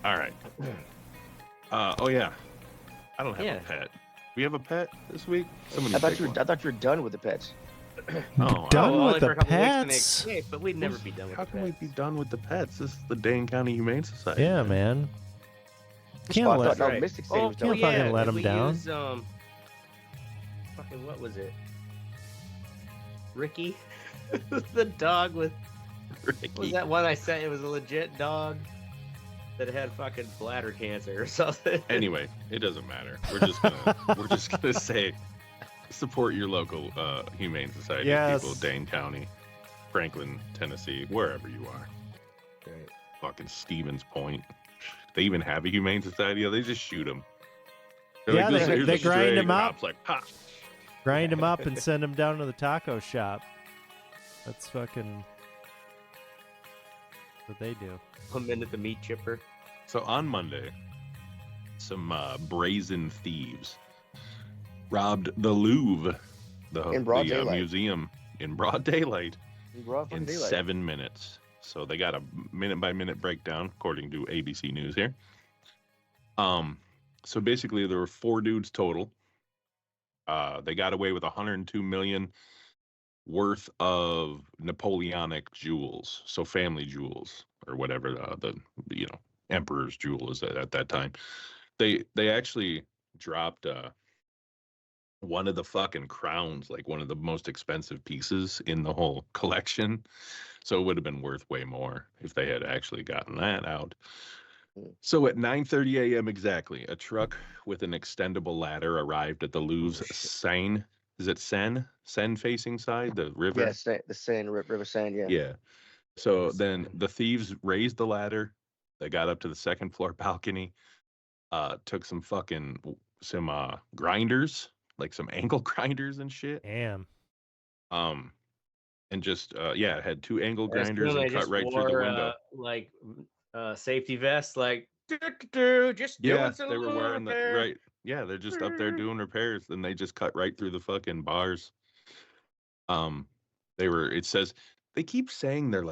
All right. Oh yeah. I don't have a pet. We have a pet this week. I thought you were done with the pets. Oh, Done with the for a couple weeks when they pets? escape, but we'd never be done with How the can we pets. be done with the pets? This is the Dane County Humane Society. Yeah, man. Can't Well, I let thought right. Mystic City was done. Can't fucking let 'em we down. Use, fucking what was it? Ricky, the dog with. Ricky. Was that one I said? It was a legit dog that had fucking bladder cancer or something. Anyway, it doesn't matter. We're just gonna say support your local Humane Society people, Dane County, Franklin, Tennessee, wherever you are. Right. Fucking Stevens Point. They even have a Humane Society. They just shoot them. Yeah, they grind them up. Like, ha. Grind them up and send them down to the taco shop. That's fucking what they do. Come into the meat chipper. So on Monday, some brazen thieves robbed the Louvre, In broad the daylight. museum, in broad daylight In in 7 minutes. So they got a minute-by-minute breakdown, according to ABC News here. So basically, there were 4 dudes total. They got away with 102 million worth of Napoleonic jewels, so family jewels or whatever the emperor's jewel is at that time. They actually dropped one of the fucking crowns, like one of the most expensive pieces in the whole collection. So it would have been worth way more if they had actually gotten that out. So at 9:30 a.m. exactly, a truck with an extendable ladder arrived at the Louvre's Seine. Is it Seine? Seine-facing side, the river? Yeah, the Seine, River Seine, yeah. Yeah. So then the thieves raised the ladder. They got up to the second floor balcony, took some grinders, like some angle grinders and shit. Damn. And just it had 2 angle grinders and cut right through the window. Like safety vests, like just doing some they were wearing repair. the right. Yeah, they're just up there doing repairs, and they just cut right through the fucking bars. It says they keep saying there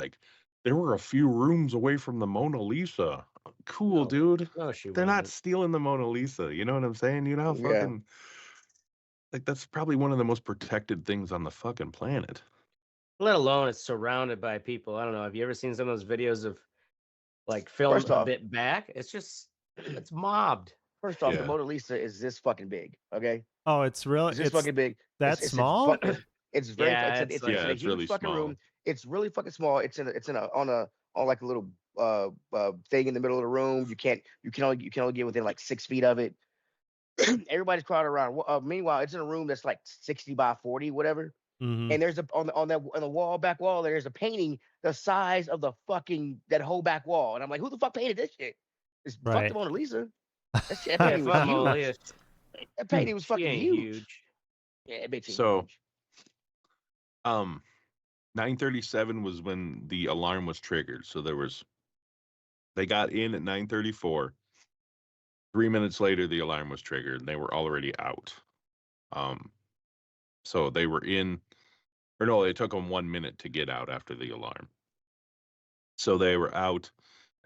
were a few rooms away from the Mona Lisa. Cool, dude. No, They're not stealing the Mona Lisa. You know what I'm saying? You know how fucking that's probably one of the most protected things on the fucking planet. Let alone it's surrounded by people. I don't know. Have you ever seen some of those videos of like film a bit back? It's mobbed. First off, the Mona Lisa is this fucking big. Okay. Oh, it's really it's fucking big. That's small. It's very. It's a huge really fucking small. room. It's really fucking small. It's on like a little thing in the middle of the room. You can only get within like 6 feet of it. Everybody's crowded around. Meanwhile, it's in a room that's like 60 by 40, whatever. Mm-hmm. And there's on the back wall, there's a painting the size of the fucking that whole back wall. And I'm like, who the fuck painted this shit? It's fuck the Mona Lisa. That painting was huge. That painting was fucking huge. Yeah, it makes it huge. 9:37 was when the alarm was triggered. So they got in at 9:34. 3 minutes later, the alarm was triggered, and they were already out. So they were in, or no, it took them 1 minute to get out after the alarm. So they were out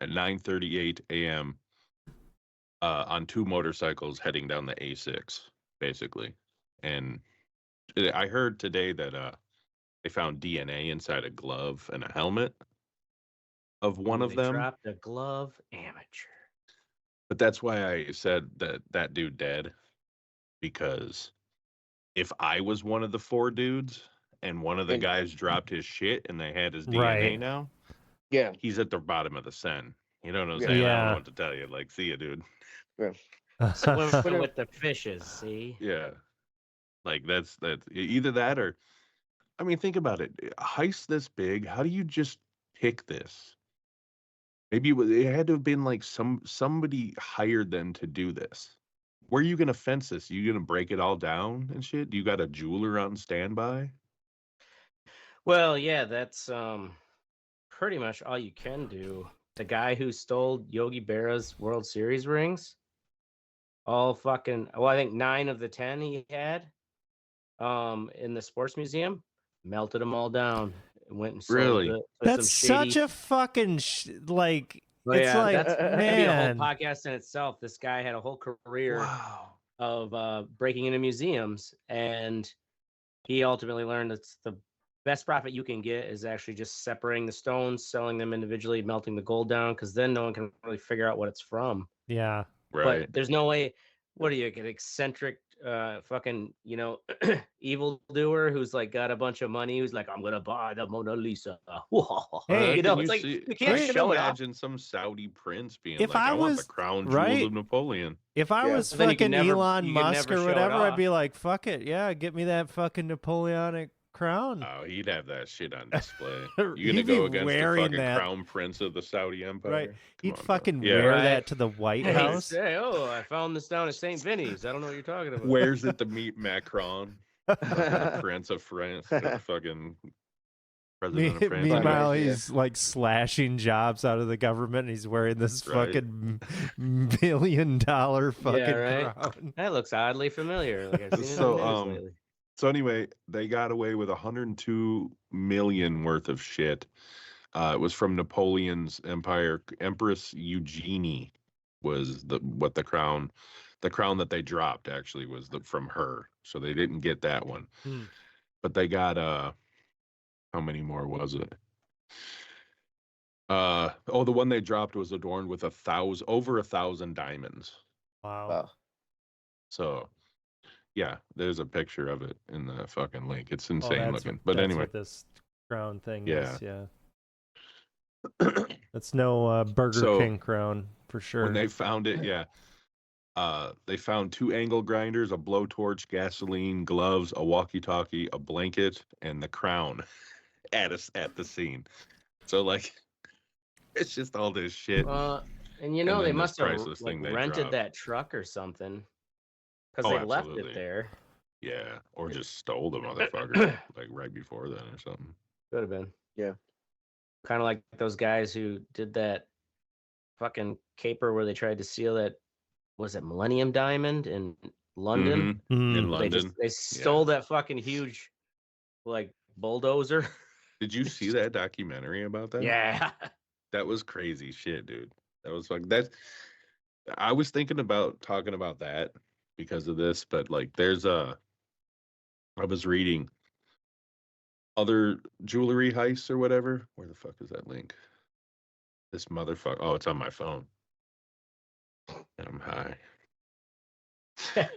at 9:38 a.m. On 2 motorcycles heading down the A6, basically. And I heard today that they found DNA inside a glove and a helmet of one of them. Dropped a glove, amateur. But that's why I said that dude dead, because if I was one of the 4 dudes and one of the guys dropped his shit and they had his DNA now, he's at the bottom of the Seine. You know what I'm saying? I don't know what to tell you. Like, see ya, dude. Yeah. So with the fishes, see? Yeah. Like that's either that or, I mean, think about it. A heist this big, how do you just pick this? Maybe it had to have been like somebody hired them to do this. Where are you gonna fence this? You gonna break it all down and shit? You got a jeweler on standby? Well, yeah, that's pretty much all you can do. The guy who stole Yogi Berra's World Series rings, I think 9 of the 10 he had in the sports museum, melted them all down and went and sold Really? it. That's such a fucking Well, It's yeah, like, that could be a whole man. podcast in itself. This guy had a whole career Wow. of breaking into museums, and he ultimately learned that the best profit you can get is actually just separating the stones, selling them individually, melting the gold down, because then no one can really figure out what it's from. Yeah. Right. But there's no way. What are you, an eccentric, fucking, evildoer who's like got a bunch of money, who's like, I'm gonna buy the Mona Lisa. Hey, you know, Can it's like see, you can't I can show it off. imagine some Saudi prince being If like, I I want the was- crown right? jewels of Napoleon. If I Yeah. was But then you can fucking never- Elon you can Musk never or show it whatever, I'd off. be like, fuck it. Yeah, get me that fucking Napoleonic crown. Oh, he'd have that shit on display. He'd You gonna be go against the wearing fucking that. crown prince of the Saudi Empire? Right. Come He'd on, bro. fucking Yeah. wear Right. that to the White Hey, House. say, I found this down at St. Vinny's. I don't know what you're talking about. Wears it to meet Macron, fucking the Prince of France, or fucking president of France. Meanwhile, Yeah. he's like slashing jobs out of the government. And he's wearing this Right. fucking $1 billion fucking right. crown. That looks oddly familiar. Like I've seen So, it on the news lately. So anyway, they got away with 102 million worth of shit. It was from Napoleon's empire. Empress Eugenie was the crown that they dropped actually was from her. So they didn't get that one. Hmm. But they got how many more was it? The one they dropped was adorned with over 1,000 diamonds. Wow. Wow. So yeah, there's a picture of it in the fucking link. It's Oh, insane that's looking. what- But that's anyway, what this crown thing Yeah. is. Yeah. That's no Burger So, King crown for sure. when they found it, yeah. They found 2 angle grinders, a blowtorch, gasoline, gloves, a walkie-talkie, a blanket, and the crown at the scene. So like, it's just all this shit. And you And know, they then this must have priceless thing they rented dropped. that truck or something, because Oh, they left absolutely. it there. Yeah, or just stole the motherfucker like right before then or something. Could have been. Yeah. Kind of like those guys who did that fucking caper where they tried to steal that, was it Millennium Diamond in London? Mhm. In Mm. London. They stole that fucking huge, like, bulldozer. Did you see that documentary about that? Yeah. That was crazy shit, dude. That was like that. I was thinking about talking about that because of this, but like I was reading other jewelry heists or whatever. Where the fuck is that link? This motherfucker. Oh, it's on my phone. And I'm high.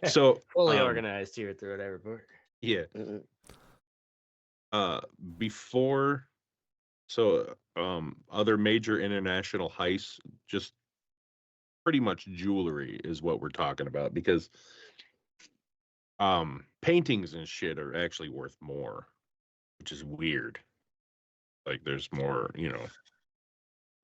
So Fully organized here through whatever report. yeah. Mm-mm. Before, so other major international heists, just pretty much jewelry is what we're talking about, because paintings and shit are actually worth more, which is weird. Like there's more,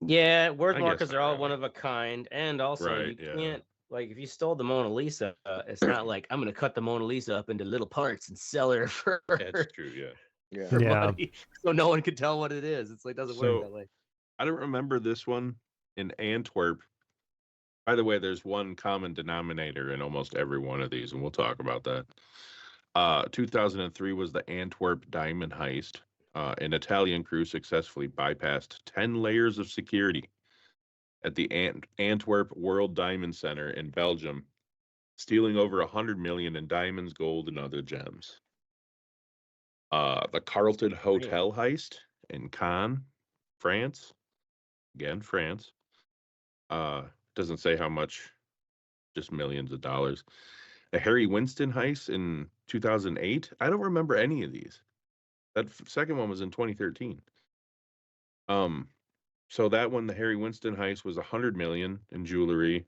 Yeah, worth I more guess because they're not all really. one of a kind, and also Right, you yeah. can't, like, if you stole the Mona Lisa, it's not like I'm gonna cut the Mona Lisa up into little parts and sell her for, That's true, yeah. Yeah. for Yeah. money, so no one can tell what it is. It's like doesn't So- work that way. I don't remember this one in Antwerp. By the way, there's one common denominator in almost every one of these, and we'll talk about that. 2003 was the Antwerp diamond heist. An Italian crew successfully bypassed 10 layers of security at the Antwerp World Diamond Center in Belgium, stealing over 100 million in diamonds, gold, and other gems. The Carlton Hotel heist in Cannes, France. Again, France. Doesn't say how much, just millions of dollars. The Harry Winston heist in 2008. I don't remember any of these. That second one was in 2013. So that one, the Harry Winston heist, was 100 million in jewelry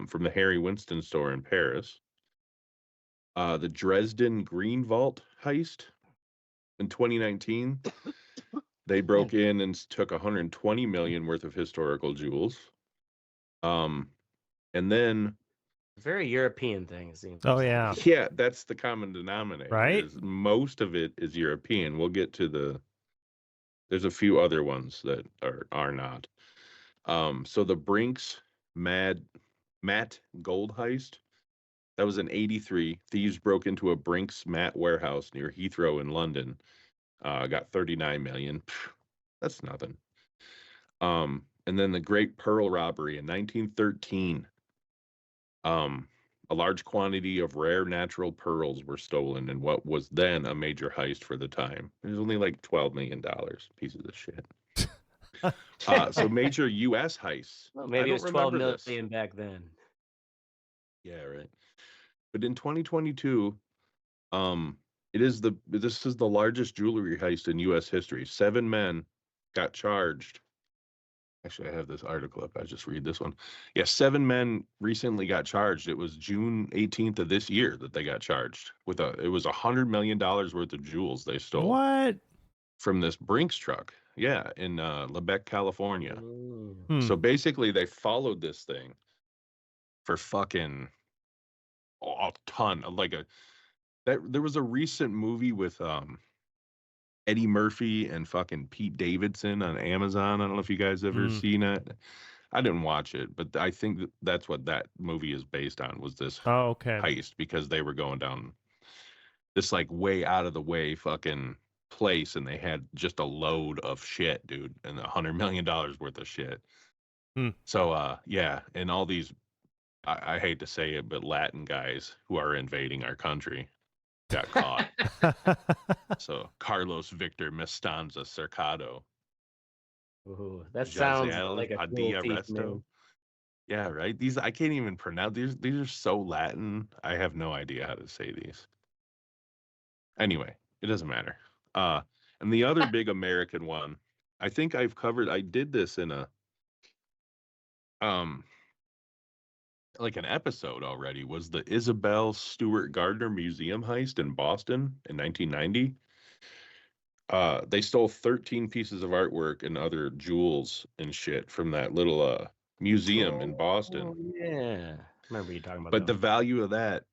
from the Harry Winston store in Paris. The Dresden Green Vault heist in 2019. They broke in and took 120 million worth of historical jewels. And then Very European thing, it seems. Oh, yeah. yeah, that's the common denominator. Right? Is most of it is European. We'll get to there's a few other ones that are not. So the Brinks Matte Gold heist, that was in 83. Thieves broke into a Brinks matte warehouse near Heathrow in London. Got 39 million. Pff, that's nothing. And then the Great Pearl Robbery in 1913. A large quantity of rare natural pearls were stolen in what was then a major heist for the time. It was only like $12 million. Pieces of shit. So major U.S. heists. Well, I maybe it don't was 12 remember million this. back then. Yeah, right. But in 2022, this is the largest jewelry heist in U.S. history. 7 men got charged. Actually, I have this article up. I just read this one. Yeah, 7 men recently got charged. It was June 18th of this year that they got charged with it was $100 million worth of jewels they stole. What? From this Brinks truck. Yeah, in Lebec, California. Mm. So basically, they followed this thing for fucking a ton. There was a recent movie with Eddie Murphy and fucking Pete Davidson on Amazon. I don't know if you guys ever seen it. I didn't watch it, but I think that's what that movie is based on, was this Oh, okay. heist, because they were going down this like way out of the way fucking place, and they had just a load of shit, dude, and $100 million worth of shit. So yeah, and all these, I hate to say it, but Latin guys who are invading our country got caught. So Carlos Victor Mestanza Cercado. Ooh, that Jose sounds like a cool Padilla thief Resto. name. Yeah, right. These I can't even pronounce. These are so Latin. I have no idea how to say these. Anyway, it doesn't matter. And the other big American one, I think I've covered. I did this in a like an episode already. Was the Isabel Stewart Gardner Museum heist in Boston in 1990? They stole 13 pieces of artwork and other jewels and shit from that little museum in Boston. Yeah, remember you talking about But that. the value of that,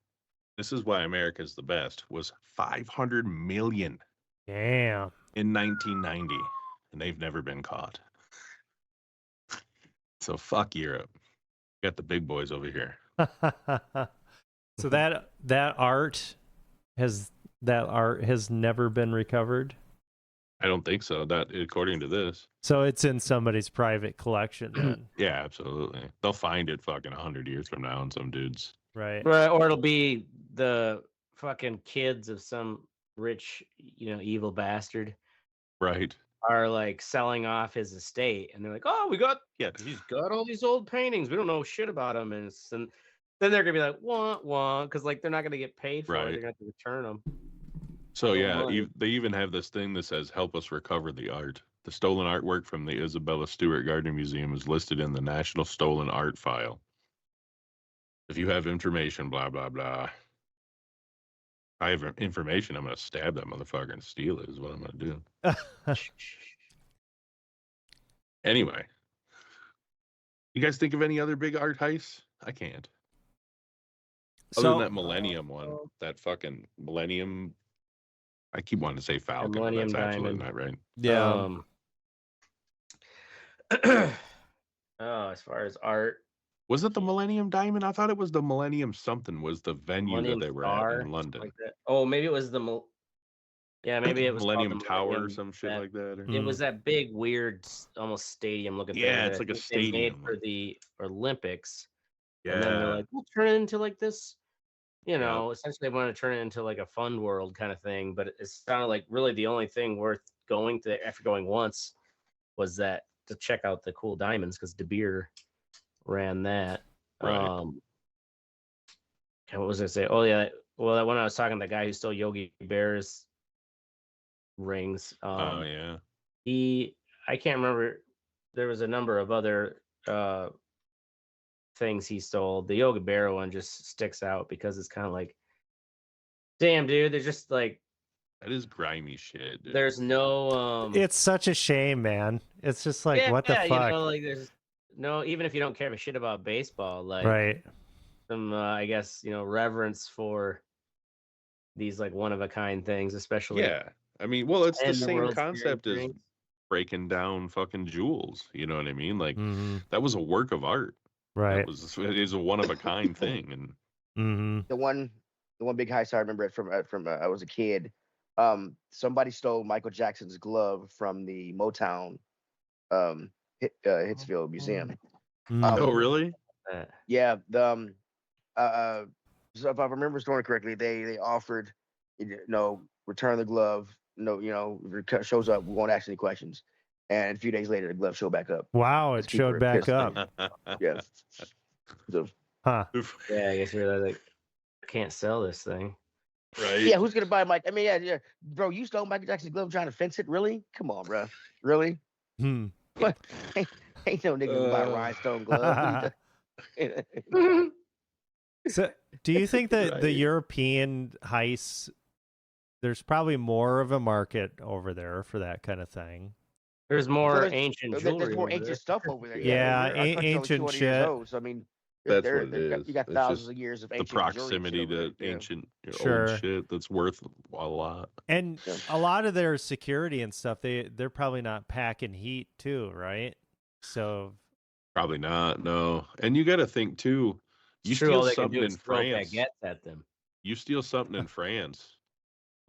this is why America's the best, was 500 million. Damn. In 1990, and they've never been caught. So fuck Europe. Got the big boys over here. So that art has never been recovered. I don't think so. That according to this. So it's in somebody's private collection then. Yeah, absolutely. They'll find it fucking 100 years from now in some dudes. Right. Or it'll be the fucking kids of some rich, evil bastard. Right. Are like selling off his estate, and they're like, "Oh, he's got all these old paintings. We don't know shit about them." And then they're gonna be like, "Wah wah," because like they're not gonna get paid for it. They're gonna have to return them. So yeah, they even have this thing that says, "Help us recover the art." The stolen artwork from the Isabella Stewart Gardner Museum is listed in the National Stolen Art File. If you have information, blah blah blah. I have information. I'm gonna stab that motherfucker and steal it. Is what I'm gonna do. Anyway, you guys think of any other big art heists? I can't. Other than that Millennium one, that fucking Millennium. I keep wanting to say Falcon, but that's absolutely not right. Yeah. As far as art, was it the Millennium Diamond? I thought it was the Millennium something. Was the venue Millennium that they were Star, at in London? like that. Oh, maybe it was maybe it was Millennium the Tower Millennium, or some shit like that. Or... It was that big, weird, almost stadium-looking thing. Yeah, it's like a stadium they made for the Olympics. Yeah, and then they're like, "We'll turn it into like this." Essentially, they want to turn it into like a fun world kind of thing. But it sounded like really the only thing worth going to after going once was that to check out the cool diamonds because De Beer ran that. Right. What was I say? Oh yeah, well when I was talking to the guy who stole Yogi Bear's rings. Oh yeah. I can't remember. There was a number of other things he stole. The Yogi Bear one just sticks out because it's kind of like, damn, dude. They're just like, that is grimy shit. Dude. There's no. It's such a shame, man. It's just like, what the fuck? There's no. Even if you don't care a shit about baseball, like, right. Some, I guess, reverence for these like one of a kind things, especially. Yeah, I mean, well, it's the same concept as breaking down fucking jewels. You know what I mean? Like that was a work of art. Right. It is a one of a kind thing, and the one big heist I remember it from I was a kid. Somebody stole Michael Jackson's glove from the Motown Hitsfield Museum. Mm. Oh, really? Yeah, the so if I remember the story correctly, they offered, return the glove. No, if it shows up, we won't ask any questions. And a few days later, the glove showed back up. Wow, Because it people showed are back pissed. up. Yeah. So, Huh. Yeah, I guess you're like, can't sell this thing. Right. yeah, who's gonna buy Mike? I mean, yeah, bro, you stole Michael Jackson's glove trying to fence it? Really? Come on, bro. Really? Hmm. What? Ain't no nigga gonna buy a rhinestone glove. What are you So, do you think that the Right. European heists, there's probably more of a market over there for that kind of thing? There's more there's- ancient There's jewelry. more over ancient there. stuff over there. Yeah, our country's only ancient 200 years shit. old, so I mean, That's what it is. you got It's thousands just of years of the ancient jewelry and shit proximity over there. to Yeah. ancient Sure. old shit that's worth a lot. And Yeah. a lot of their security and stuff, they're probably not packing heat too, right? So Probably not. No. And you got to think too. You It's true. All steal they can something do in is throw France. baguettes at them. You steal something in France,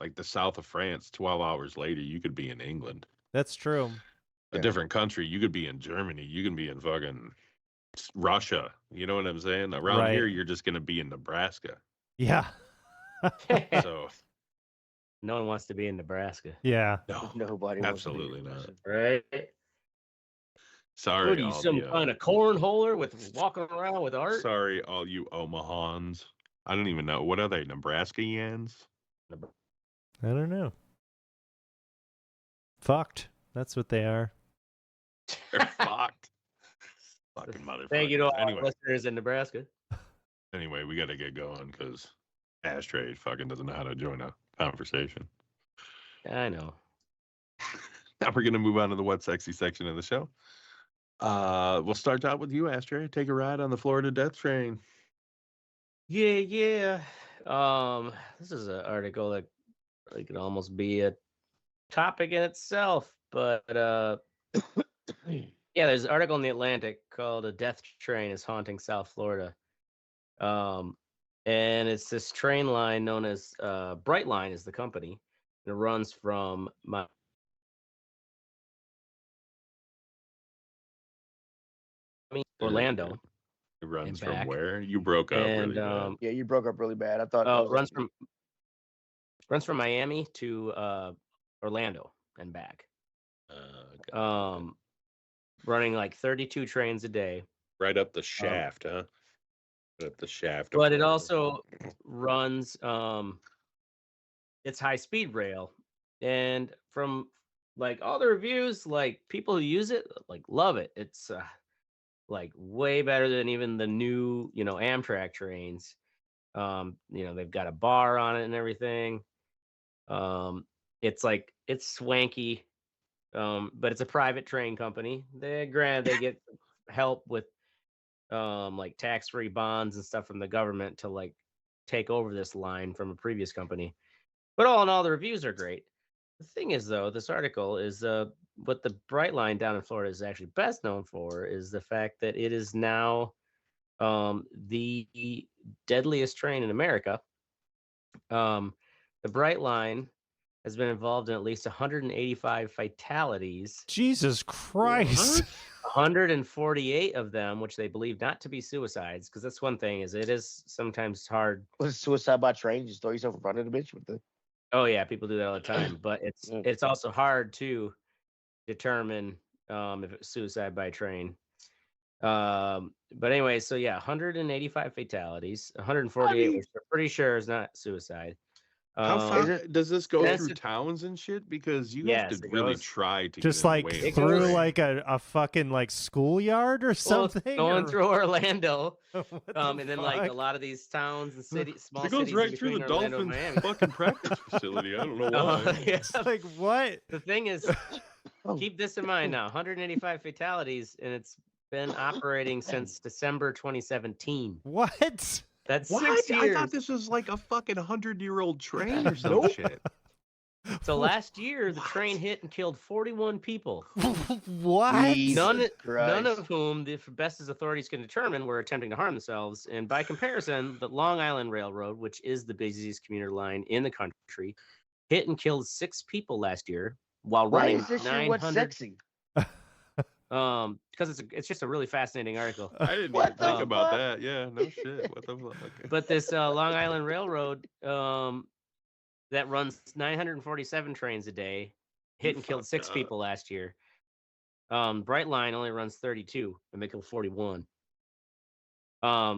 like the south of France. 12 hours later, you could be in England. that's true. A Yeah. different country. You could be in Germany. You can be in fucking Russia. You know what I'm saying? Around here, Right. you're just gonna be in Nebraska. Yeah. So No one wants to be in Nebraska, Yeah. no, Nobody wants to be absolutely in not. Nebraska. right? Sorry, What are you, all some the, kind of cornholer with walking around with art? sorry, all you Omahans. I don't even know what are they, Nebraskaians? I don't know. Fucked. That's what they are. They're fucked. Fucking motherfuckers. Thank you to all Anyway, our listeners in Nebraska. anyway, we got to get going because Ashtray fucking doesn't know how to join a conversation. I know. Now we're gonna move on to the what sexy section of the show. We'll start out with you, Ashtray. Take a ride on the Florida death train. Yeah. This is an article that could almost be a topic in itself, but yeah, there's an article in the Atlantic called "A Death Train is Haunting South Florida," and it's this train line known as Brightline is the company, and it runs from Orlando. It runs and from back. where? You broke up And really bad. Yeah, you broke up really bad. I thought. it runs from Miami to Orlando and back. Okay. Running like 32 trains a day. Right up the shaft, huh? Right up the shaft. of But it Florida. also runs it's high speed rail. And from like all the reviews, like people who use it like love it. It's like way better than even the new, Amtrak trains. They've got a bar on it and everything. It's swanky. But it's a private train company. They get help with like tax-free bonds and stuff from the government to like take over this line from a previous company. But all in all, the reviews are great. The thing is, though, this article is what the Brightline down in Florida is actually best known for is the fact that it is now the deadliest train in America. The Brightline has been involved in at least 185 fatalities. Jesus Christ. 148 of them, which they believe not to be suicides, because that's one thing, is it is sometimes hard. Was it suicide by train? Just throw yourself in front of the bitch with the. Oh yeah, people do that all the time, but it's also hard to determine if it's suicide by train. But anyway, so yeah, 185 fatalities, 148, which we're pretty sure is not suicide. How far does this go Yes, through it- towns and shit? Because you Yes, have to it really goes- try to Just get in like the way of through the like a fucking like schoolyard or something? Going or- through Orlando, What the and then like a fuck? lot of these towns and cities, small It goes cities right in through between the Orlando and Dolphins Miami. fucking practice facility. I don't know why. Yeah. It's like what? The thing is, Oh. keep this in mind now: 185 fatalities, and it's been operating since December 2017. What? That's What? 6 I years. thought this was like a fucking 100-year-old train or some shit. So last year, the train hit and killed 41 people. What? Jesus None Christ. of whom, the best as authorities can determine, were attempting to harm themselves. And by comparison, the Long Island Railroad, which is the busiest commuter line in the country, hit and killed 6 people last year while Why running is this shit what's 900. sexy? Because it's just a really fascinating article. I didn't What even think the about fuck? that. Yeah, no shit. What the fuck? Okay. But this Long Island Railroad that runs 947 trains a day hit and killed 6 fucked up. people last year. Brightline only runs 32 and they killed 41.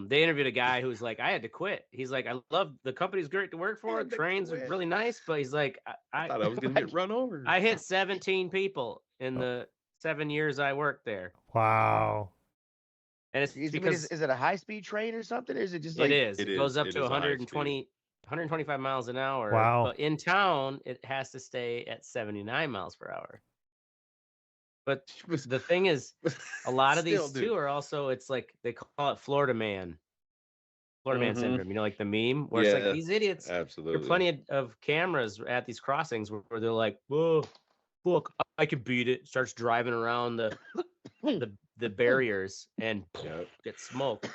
They interviewed a guy who's like, I had to quit. He's like, I love the company's great to work for. had to Trains are quit. really nice, but he's like, I thought I was gonna get run over. I hit 17 people in the 7 years I worked there. Wow. And it's because is it a high speed train or something? Or is it just like it is. It It goes is. up It to is a high 120, 125 miles an hour. Wow. But in town, it has to stay at 79 miles per hour. But the thing is, a lot of these too are also, it's like they call it Florida Man syndrome. You know, like the meme where it's like these idiots. Absolutely. There are plenty of cameras at these crossings where they're like, "Whoa, look, I could beat it." Starts driving around the barriers and get smoked.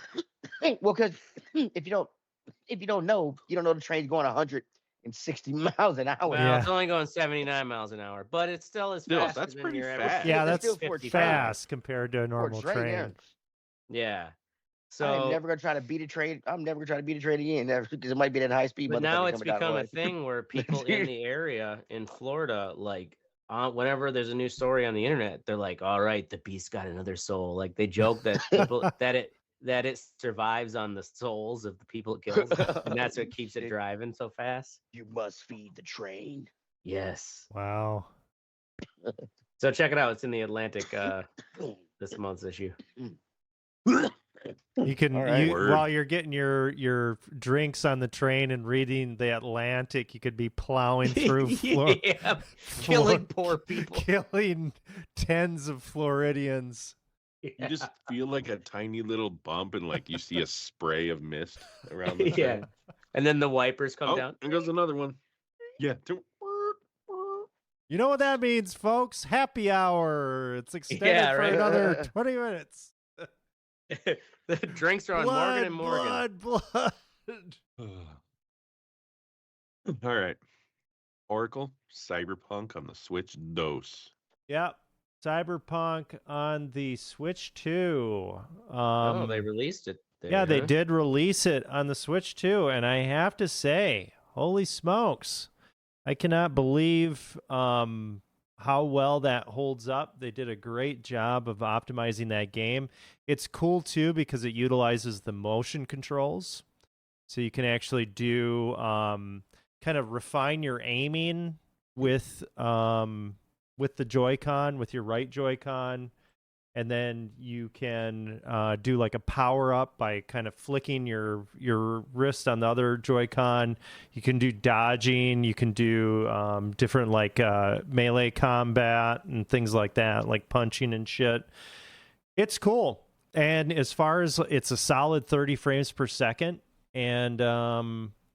well, because if you don't know, you don't know the train's going 160 miles an hour. Well, Yeah. it's only going 79 miles an hour, but it still is fast. that's pretty your fast. average. Yeah, It's that's still for a 55. fast compared to a For a normal train. yeah. Yeah. I'm So, never gonna try to beat a train. I'm never gonna try to beat a train again, never, because it might be that high speed. but now motherfucker it's coming down the become a road. thing where people in the area in Florida, like, whenever there's a new story on the internet, they're like, "All right, the beast got another soul." Like they joke that people that it survives on the souls of the people it kills, and that's what keeps it driving so fast. You must feed the train. Yes. Wow. So check it out. It's in the Atlantic this month's issue. You can All right. while you're getting your drinks on the train and reading the Atlantic, you could be plowing through Yeah, killing poor people. killing tens of Floridians. You just feel like a tiny little bump, and like you see a spray of mist around the train. And then the wipers come down. There goes another one. Yeah. You know what that means, folks? Happy hour. It's extended for right. another 20 minutes. The drinks are on Morgan and Morgan. Blood. All right. Oracle, Cyberpunk on the Switch DOS. Yep. Cyberpunk on the Switch 2. Oh, they released it there. Yeah, they did release it on the Switch 2, and I have to say, holy smokes. I cannot believe how well that holds up. They did a great job of optimizing that game. It's cool, too, because it utilizes the motion controls. So you can actually do kind of refine your aiming with the Joy-Con, with your right Joy-Con. And then you can do like a power-up by kind of flicking your wrist on the other Joy-Con. You can do dodging. You can do different like melee combat and things like that, like punching and shit. It's cool. And as far as it's a solid 30 frames per second. And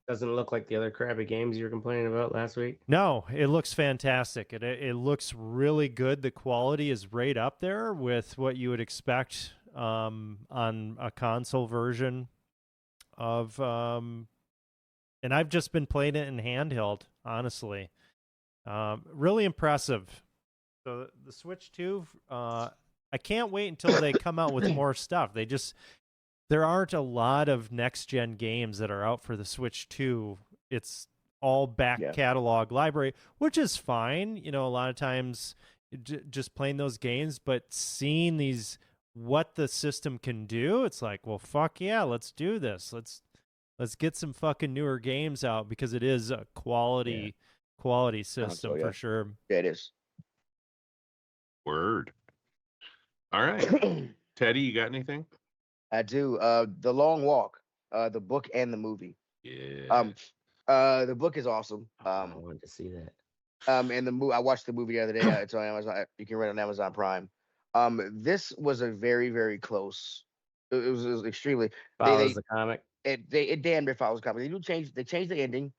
doesn't look like the other crappy games you were complaining about last week. no, it looks fantastic. It looks really good. The quality is right up there with what you would expect on a console version of. And I've just been playing it in handheld, honestly. Really impressive. So the Switch 2, I can't wait until they come out with more stuff. There aren't a lot of next-gen games that are out for the Switch 2. It's all back catalog library, which is fine. You know, a lot of times just playing those games, but seeing what the system can do, it's like, well, fuck yeah, let's do this. Let's get some fucking newer games out because it is a quality system for sure. Yeah, it is. Word. All right. Teddy, you got anything? I do. The Long Walk, the book and the movie. Yeah. The book is awesome. I wanted to see that. And the I watched the movie the other day. It's on Amazon. You can rent it on Amazon Prime. This was a very, very close. It was extremely. Follows the comic. It damn near follows the comic. They changed the ending,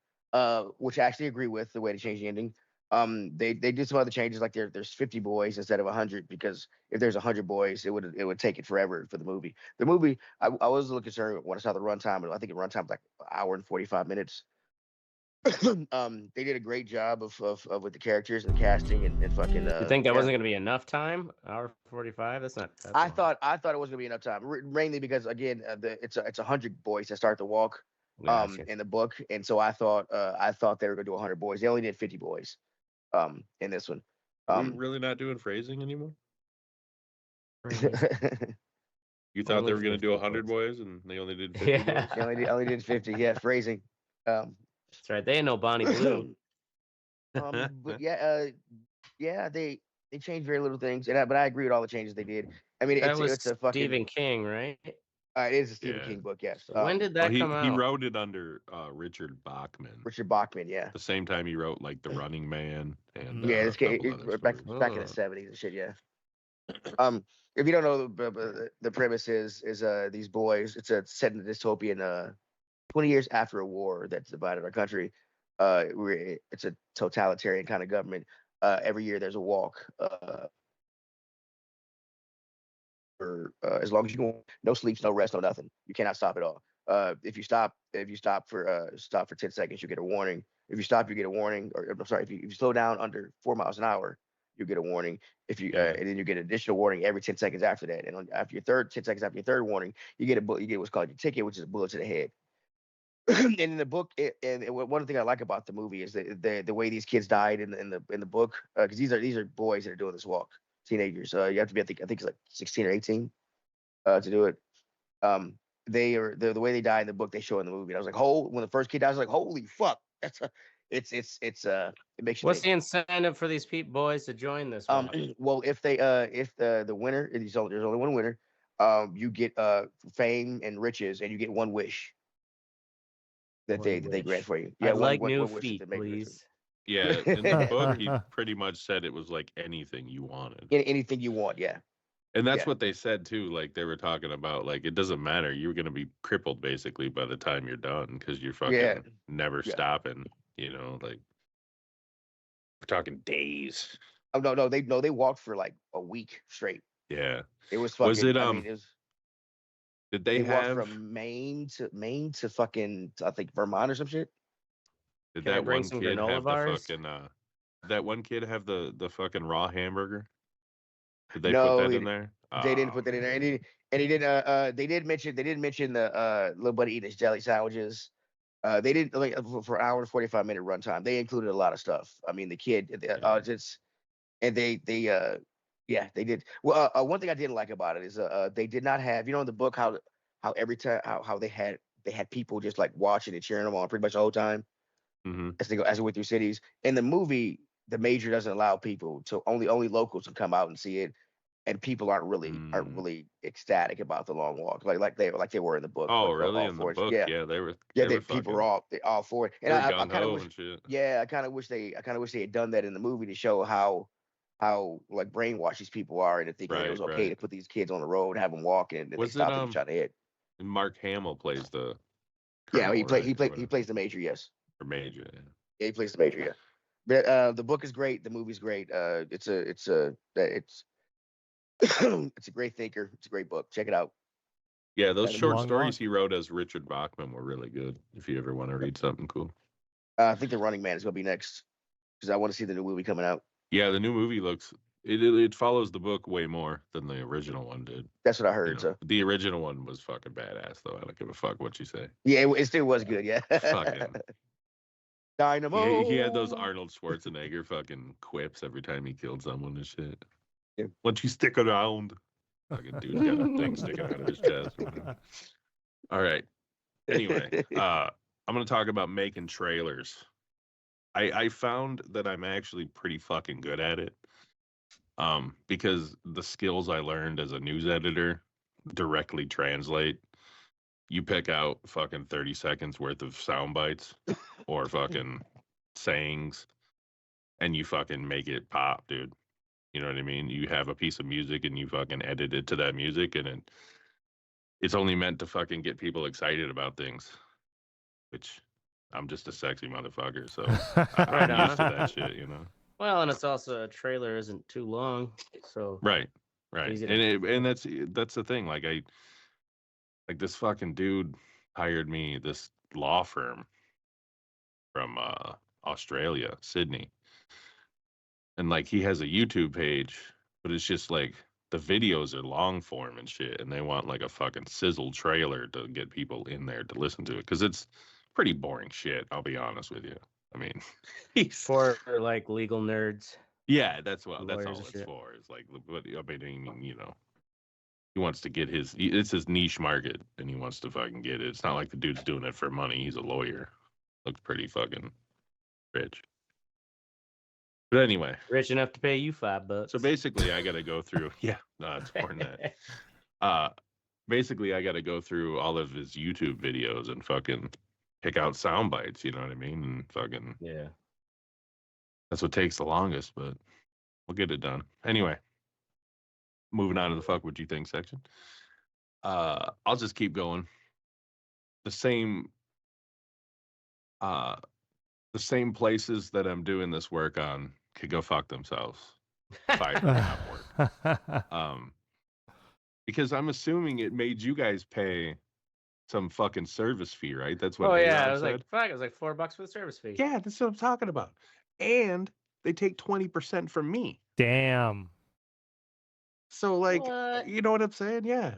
which I actually agree with the way they changed the ending. They did some other changes, like there's 50 boys instead of 100, because if there's 100 boys, it would take it forever for the movie. The movie, I was a little concerned when I saw the runtime, but I think the runtime was like an hour and 45 minutes. They did a great job of with the characters and the casting and fucking. You think that yeah. wasn't going to be enough time? Hour 45? That's not. That's I long. thought it was gonna be enough time, mainly because again, it's 100 boys that start the walk, Gotcha. in the book, and so I thought they were gonna do 100 boys. They only did 50 boys, in this one. Are we really not doing phrasing anymore? You thought Only they were going to 50 do 100 boys. boys, and they only did 50 Yeah. boys? They only did 50. Yeah, phrasing. That's right. They ain't no Bonnie Blue. But yeah, they changed very little things, but I agree with all the changes they did. I mean, That was it's a fucking. Stephen King, right? It is a Stephen Yeah. King book, yes. So when did Well, that come he out? wrote it under Richard Bachman. Richard Bachman, yeah. The same time he wrote like The Running Man and Yeah, a this couple game other back stories. in the 70s and shit, yeah. If you don't know, the premise is these boys. It's set in a dystopian 20 years after a war that's divided our country. It's a totalitarian kind of government. Every year there's a walk. For as long as you go, no sleeps, no rest, no nothing. You cannot stop at all. If you stop for 10 seconds, you get a warning. If you stop, you get a warning. Or I'm sorry, if you slow down under 4 miles an hour, you get a warning. If you and then you get an additional warning every 10 seconds after that. And after your 10 seconds after your third warning, you get what's called your ticket, which is a bullet to the head. And in the book, one thing I like about the movie is the way these kids died in the book, because these are boys that are doing this walk, teenagers. You have to be, I think it's like 16 or 18 to do it. They are the way they die in the book they show in the movie. And I was like, when the first kid dies, I was like, holy fuck, it makes you What's the think. incentive for these boys to join this walk? Well, if the winner, there's only one winner, you get fame and riches, and you get one wish that they grant for you. Yeah, I'd like new one wish that feet, they make for you. please. Yeah, in the book, he pretty much said it was like anything you wanted. Anything you want, yeah. And that's Yeah. what they said too. Like they were talking about, like it doesn't matter. You're gonna be crippled basically by the time you're done because you're fucking never stopping. You know, like we're talking days. Oh no, they walked for like a week straight. Yeah. It was fucking. Was it I mean, it was. Did they walked have from Maine to fucking I think Vermont or some shit? Did Can I that bring one some kid granola have bars? the fucking that one kid have the fucking raw hamburger? Did they No, put that in there? They didn't put that in there, and he did. They did mention the little buddy eating his jelly sandwiches. They didn't like for an hour and 45-minute runtime. They included a lot of stuff. I mean, the kid, just and yeah, they did. Well, one thing I didn't like about it is they did not have, in the book how every time how they had people just like watching and cheering them on pretty much the whole time as they went through cities. In the movie, the major doesn't allow people to only locals can come out and see it, and people aren't really ecstatic about the long walk like they were in the book. Oh, But really? all In the for it. book? Yeah. Yeah, they were. Yeah, They were people fucking. were all for it, and I kind of wish. and shit. Yeah, I kind of wish they had done that in the movie to show how like brainwashed these people are into thinking that it was okay to put these kids on the road and have them walk and they stop them and try to hit. Mark Hamill plays the. Yeah, he plays the major. Yes. Or major. Yeah, he plays the major. Yeah. But the book is great. The movie's great. It's a great thinker. It's a great book. Check it out. Yeah, those short long stories walk. he wrote as Richard Bachman were really good. If you ever want to read something cool. I think The Running Man is gonna be next because I want to see the new movie coming out. Yeah, the new movie looks. It follows the book way more than the original one did. That's what I heard. So the original one was fucking badass, though. I don't give a fuck what you say. yeah, it still was good. Yeah. Fucking Dynamo. He had those Arnold Schwarzenegger fucking quips every time he killed someone and shit. Yeah. Once you stick around, fucking dude got a thing sticking out of his chest. All right. Anyway, I'm gonna talk about making trailers. I found that I'm actually pretty fucking good at it. Because the skills I learned as a news editor directly translate. You pick out fucking 30 seconds worth of sound bites or fucking sayings and you fucking make it pop, dude. You know what I mean? You have a piece of music and you fucking edit it to that music and it's only meant to fucking get people excited about things, which I'm just a sexy motherfucker, so I'm used to that shit, you know? Well, and it's also a trailer isn't too long, so Right. And that's the thing. Like this fucking dude hired me, this law firm, from Australia, Sydney. And like he has a YouTube page, but it's just like the videos are long form and shit, and they want like a fucking sizzle trailer to get people in there to listen to it because it's pretty boring shit. I'll be honest with you. I mean, he's For like legal nerds. yeah, that's all lawyers and it's shit. for. It's like, but I mean, you know, he wants to get it's his niche market, and he wants to fucking get it. It's not like the dude's doing it for money. He's a lawyer. Looks pretty fucking rich. But anyway, Rich enough to pay you $5. so basically, I got to go through. Yeah, no, it's more than that. Basically, I got to go through all of his YouTube videos and fucking pick out sound bites. You know what I mean? And fucking Yeah. that's what takes the longest, but we'll get it done. Anyway, moving on to the fuck what you think section. I'll just keep going. The same places that I'm doing this work on could go fuck themselves. Fired for not work. Because I'm assuming it made you guys pay some fucking service fee, right? That's what. Oh yeah, A-Rod it was said. like fuck. It was like $4 for the service fee. Yeah, that's what I'm talking about. And they take 20% from me. Damn. So like, What? you know what I'm saying? Yeah.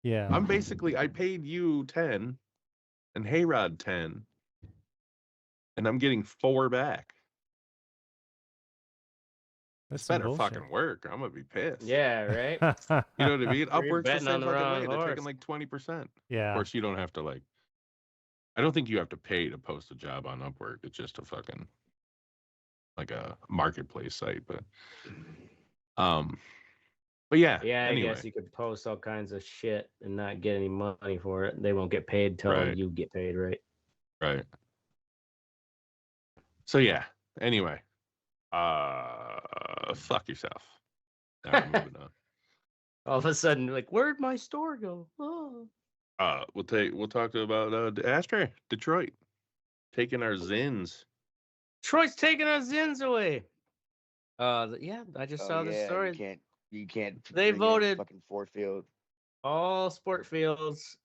Yeah. I paid you 10 and Heyrod 10, and I'm getting 4 back. That's It's some better bullshit. fucking work. I'm gonna be pissed. Yeah, right. You know what I mean? You're Upwork's the betting same on the fucking wrong way. They're horse. taking like 20%. Of Yeah. course, you don't have to like. I don't think you have to pay to post a job on Upwork. It's just a fucking like a marketplace site, but yeah. Yeah, I anyway. guess you could post all kinds of shit and not get any money for it. They won't get paid till Right. you get paid, right? Right. So yeah. Anyway, fuck yourself. All right, moving on. All of a sudden, like, where'd my store go? Oh. We'll talk about Astra, Detroit, taking our Zins. Detroit's taking our Zins away. Yeah, I just saw the story. You can't. They bring in voted- fucking Ford Field. All sport fields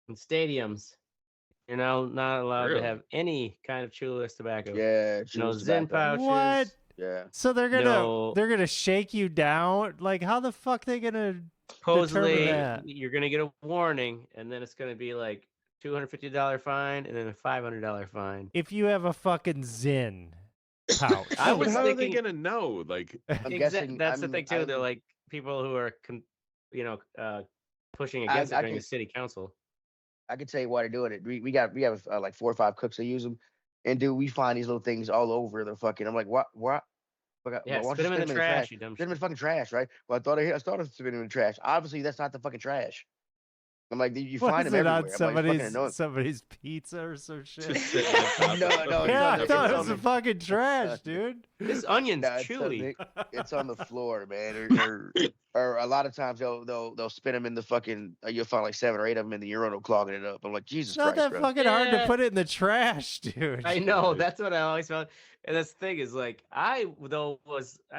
and stadiums, you're now not allowed Really? to have any kind of chewless tobacco. Yeah, No choose Zin tobacco. pouches. What? Yeah. So they're No. gonna shake you down? Like how the fuck they gonna Supposedly, determine that? you're gonna get a warning, and then it's gonna be like $250 fine, and then a $500 fine. if you have a fucking Zin pouch? I But was how are they thinking- gonna know? Like, I'm Exactly. guessing That's the thing too. They're I'm- like people who are, pushing against it I during the could- city council. I can tell you why they're doing it. We have like 4 or 5 cooks that use them, and dude, we find these little things all over the fucking. I'm like, what? Yeah, why don't spit you them in the trash, you dumb Spit them shit. in fucking trash, right? Well, I thought of spitting them in the trash. Obviously, that's not the fucking trash. I'm like, you find Was them it everywhere. on I'm like, it's fucking annoying. somebody's pizza or some shit? just sitting on top of No, something. no, Yeah, I it's thought it on was the- the fucking trash, dude. This onion's Nah, chewy. it's on the floor, man. Or a lot of times they'll spit them in the fucking. You'll find like 7 or 8 of them in the urinal clogging it up. I'm like, Jesus It's not Christ, that bro. fucking hard to Yeah. put it in the trash, dude. I know. Right. That's what I always felt. And this thing is like, I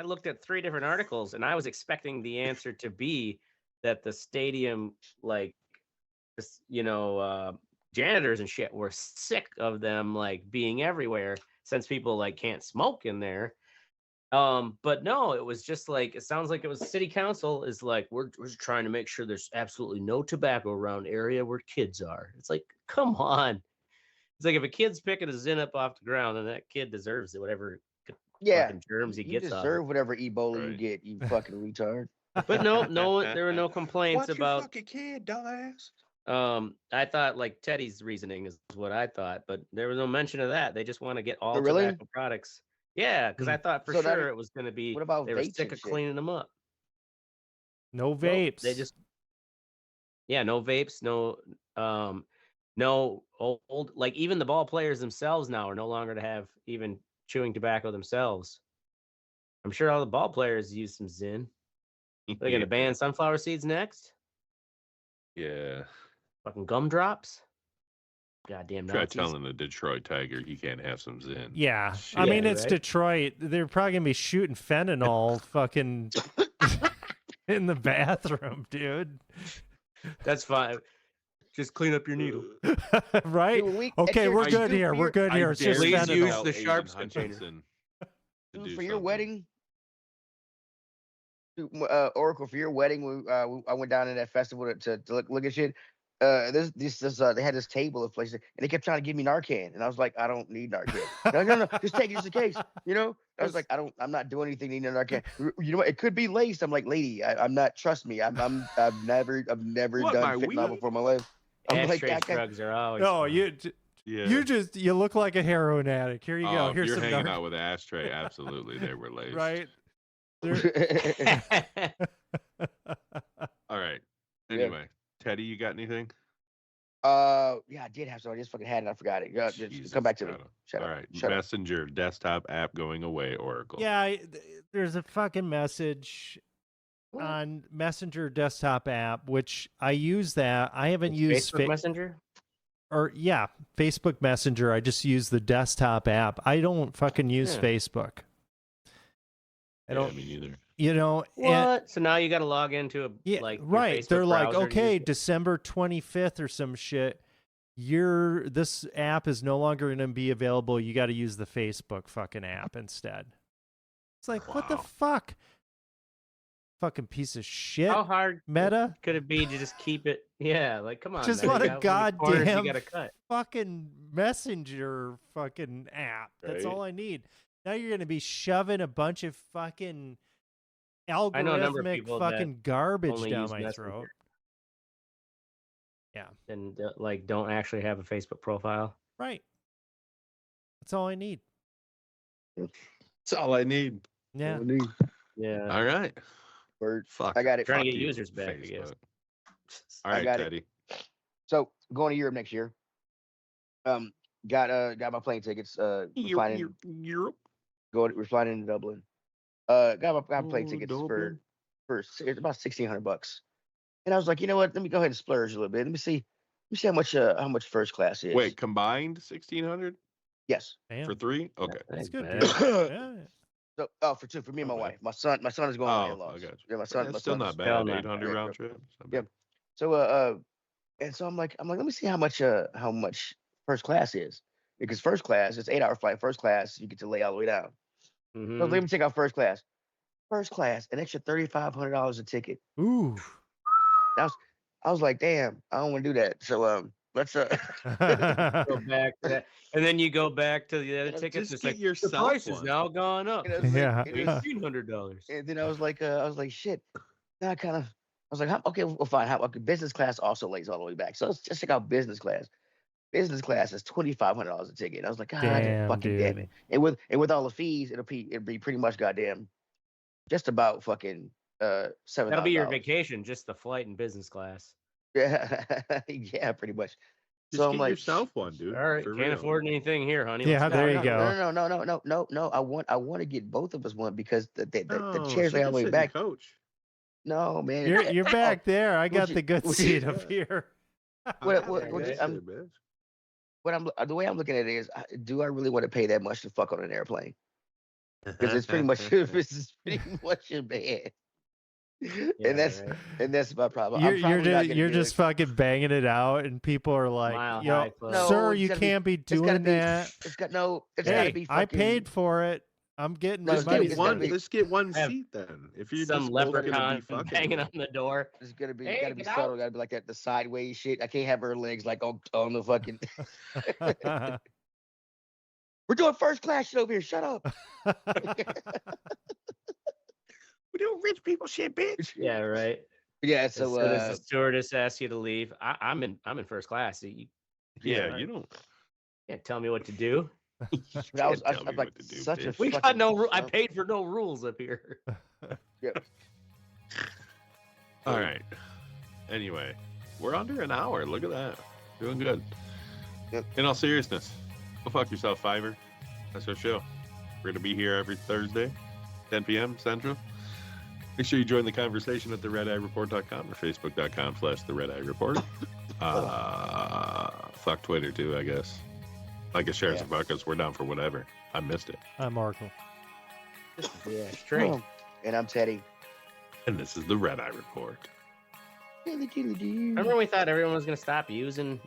looked at 3 different articles, and I was expecting the answer to be that the stadium, like, janitors and shit were sick of them like being everywhere since people like can't smoke in there. But no, it was just like, it sounds like it was city council is like, we're trying to make sure there's absolutely no tobacco around area where kids are. It's like, come on. It's like if a kid's picking a Zin up off the ground, then that kid deserves it, whatever Yeah, fucking germs he you gets off. deserve whatever Ebola you Right. get. You fucking retard. But no, there were no complaints Watch about. your fucking kid, dumbass. I thought like Teddy's reasoning is what I thought, but there was no mention of that. They just want to get all Oh, really? tobacco products. Yeah, because I thought for So that- sure it was going to be. What about They were vapes sick and of shit? cleaning them up. No Nope, vapes. they just. Yeah, no vapes, no old, like even the ball players themselves now are no longer to have even chewing tobacco themselves. I'm sure all the ball players use some Zin. They're going to ban sunflower seeds next. Yeah. Fucking gumdrops. Goddamn Try Nazis. telling the Detroit Tiger he can't have some Zin. Yeah, I Shit. mean Yeah, it's right? Detroit. They're probably gonna be shooting fentanyl, fucking in the bathroom, dude. That's fine. Just clean up your needle. Right? Dude, Okay, extra- we're I good do here. for We're your- good here. It's just Please fentanyl. use tell the Aiden sharps container. Hutchinson to Dude, do for your something. wedding, dude, Oracle, for your wedding, I went down to that festival to look at shit. They had this table of places, and they kept trying to give me Narcan, and I was like, I don't need Narcan. No, just take it just in case, you know. I was like, I'm not doing anything needing Narcan. You know what? It could be laced. I'm like, lady, I'm not. Trust me, I've never What, done my fentanyl weed? before in my life. I'm like, Ashtray that guy- drugs are always. No, fun. you look like a heroin addict. Here you go. If Here's you're some hanging narc- out with Ashtray, absolutely, they were laced. right. All right. Yeah. Anyway, Teddy, you got anything? Yeah, I did have some. I just fucking had it. I forgot it. Just Jesus, come back to me. gotta- Shut All up. right. Shut up. Messenger desktop app going away, Oracle. Yeah, there's a fucking message on Messenger desktop app, which I use that. I haven't used Facebook Messenger. Facebook Messenger. I just use the desktop app. I don't fucking use Yeah. Facebook. I don't. me neither. You know, What? and- So now you got to log into a yeah, like your right. Facebook They're like, browser to okay, use it. December 25th or some shit. This app is no longer going to be available. You got to use the Facebook fucking app instead. It's like, what the Wow. fuck? Fucking piece of shit. How hard Meta. could it be to just keep it? Yeah, like come on. Just man. let You a got one of the corners goddamn You gotta cut. fucking messenger fucking app. That's Right. all I need. Now you're gonna be shoving a bunch of fucking I know a number of algorithmic people that fucking garbage only down use my Messenger. throat. Yeah. And like don't actually have a Facebook profile. Right. That's all I need. That's all I need. Yeah. Yeah. All right. Word. Fuck. I got it. Trying to Fuck get you, users back, I guess. Facebook. All I right, got it. Teddy. So going to Europe next year. Got my plane tickets. We're flying into Dublin. Got my plane Oh, tickets Dublin. for it's about $1,600. And I was like, you know what? Let me go ahead and splurge a little bit. Let me see how much first class is. Wait, combined 1,600 Yes. Damn. for three? Okay. That's good. bad. Yeah. So for two, for me and my Okay. wife. My son is going with my Oh, in-laws. I got you. Yeah, my son. That's my still son not is- bad. Hell no. 800 Yeah, round trip. It's not Yeah. bad. So and so I'm like, let me see how much first class is. Because first class, it's 8-hour flight. First class, you get to lay all the way down. So Mhm. let me take out first class. First class, an extra $3,500 a ticket. Ooh. I was like, damn, I don't want to do that. So let's Go back to that. And then you go back to the other Just tickets. Just It's get like the yourself price has one. now gone up. and I was Yeah. like, it was- $1,800. and then I was like, shit. Then I was like, okay, well, fine. Okay, business class also lays all the way back. So let's just check out business class. Business class is $2,500 a ticket. And I was like, God Damn, fucking damn dude. it. And with all the fees, it'll be pretty much goddamn just about fucking $7,000. That'll be your vacation, just the flight in business class. Yeah, yeah, pretty much. Just So I'm get like, yourself one, dude. All right, for can't real. afford anything here, honey. Yeah, Let's there go. you go. No. I want to get both of us one because the No, chairs she lay all can the way sit in back. Coach. No, man. You're back there. I got you- the good would seat you- up here. What- I'm what- happy what- to I'm- sit, bitch. The way I'm looking at it is, do I really want to pay that much to fuck on an airplane? Because it's pretty much it's pretty much in bed. Yeah, and right. that's my problem. You're I'm probably not gonna you're do just it. fucking banging it out, and people are Mile like, high "Yo, club. No, sir, it's you gotta be- can't be it's gotta doing be- that." It's gotta Hey, be. I Fucking, paid for it. I'm getting No, my it's money. gotta- it's gotta be- Let's get one Have seat then. If you're Some just both gonna be leprechaun fucking banging with on the door. It's gotta be. Hey, gotta be get subtle. out. Gotta be like that. The sideways shit. I can't have her legs like on the fucking. We're doing first class shit over here. Shut up. we do rich people shit, bitch. Yeah, right. Yeah. As So soon as the stewardess asks you to leave, I'm in first class. So you Yeah, you don't. can't tell me what to do. You But I was can't tell me like what to do, such a bitch. We got fucking no. I dumb- paid for no rules up here. All right. Anyway, we're under an hour. Look at that. Doing good. Yep. In all seriousness, go fuck yourself, Fiverr. That's our show. We're going to be here every Thursday, 10 p.m. Central. Make sure you join the conversation at theredeyereport.com or facebook.com/theredeyereport. Fuck Twitter, too, I guess. Like a share Yeah. some buckets. We're down for whatever. I missed it. I'm Markle. Yeah, straight. And I'm Teddy. And this is the Red Eye Report. Remember when we thought everyone was gonna stop using